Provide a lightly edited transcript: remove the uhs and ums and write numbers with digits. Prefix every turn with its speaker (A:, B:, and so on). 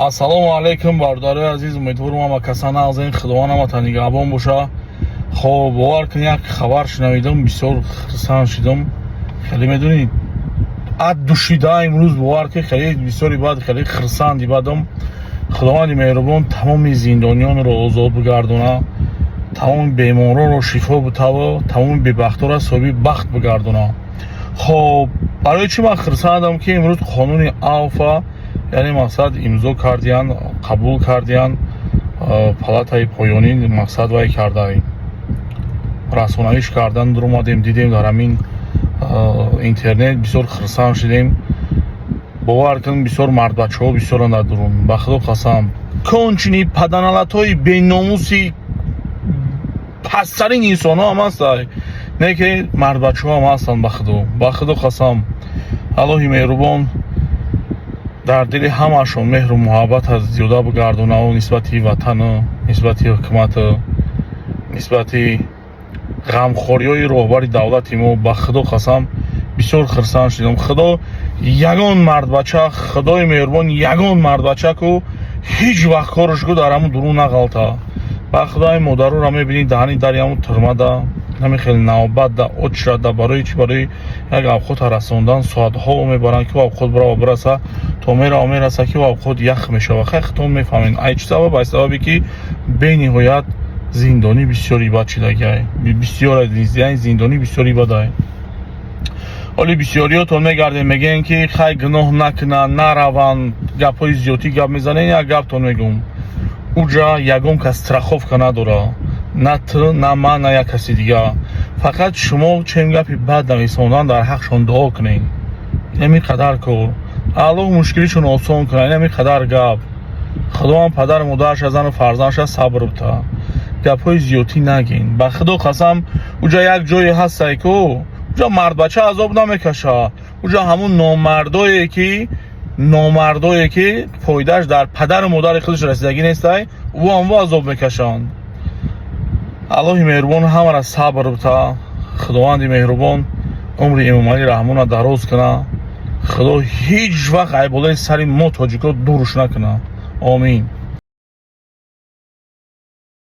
A: ассалому алайкум бардораи азиз, умедворам ама каса нағзаин худовандамата нигаҳбон боша. хоб бовар кунед, як хабар шунавидам, бисёр хурсанд шудам. хеле медонед ад душида имрӯз бовар ки хеле бисёри баъд хеле хурсанди бадам. худованди меҳрубон тамоми зиндонёнро озод бигардона, тамоми беморонро шифо битава, тамоми бебахтора соҳиби бахт бигардона. хоб барои чӣ ман хурсандам ки имрӯз қонуни авфа, яъне мақсад имзо кардиянд, қабул кардиянд, палатаи поёнӣ мақсад вай кардаем, расонавиш кардан дуромадем, дидем дар ҳамин интернет, бисёр хурсанд шудем. бовар кун бисёр мардбачаҳо бисёранд дар дурун. ба худо қасам кончини паданалатҳои беномуси пасттарин инсонҳо ҳам ҳастанд, не ки мардбачаҳо ҳам ҳастанд. ба худо қасам аллоҳи меҳрубон дар дили ҳамаашон меҳру муҳаббата зиёда бигардонаву нисбати ватану, нисбати ҳукумату, нисбати ғамхориҳои роҳбари давлати мо. ба худо қасам бисёр хурсанд шудам. худо ягон мардбача, худои меҳрубон ягон мардбача ку ҳеҷ вақт корашку дар ҳамун дурун нағалта. ба худо ҳамин модаруро мебинӣ даҳани дари ҳамун турмада ҳамин хеле навбат да очрада барои чӣ, барои як авқота расондан соатҳо мебаранд ки авқот барава бираса, то мераса ки авқот ях мешава. хехтон мефаҳмед ай чӣ сабаб? Ай сабабе ки бениҳоят зиндонӣ бисёри бад шудагиай, бисёр яъне зиндонӣ бисёри бадае. ҳоли бисёриётон мегардем мегӯем ки хай гуноҳ накунанд, нараванд, гапҳои зиёдӣ гап мезанем. як гаптон мегӯм, уҷа ягон кас страховка надора, на ту, на ман, на як каси дигар. фақат шумо чем гапи бад нависондан дар ҳақшон дуо кунед. ҳамин қадар кор. аллоҳ мушкилишон осон кунад. ҳамин қадар гап. худоам падару модарша, зану фарзандаша сабр бита. гапҳои зиёдӣ нагин. ба худо қасам уҷа як ҷое ҳастае ку уҷа мардбача азоб намекаша. уҷа ҳамун номардое ки фоидааш дар падару модари худаш расидагӣ нестай, ву азоб мекашанд. аллоҳи меҳрубон ҳамаро сабр бита. худованди меҳрубон умри эмомалӣ раҳмона дароз куна. худо ҳеҷ вақт айболаи сари мо тоҷико дурш накуна. омин.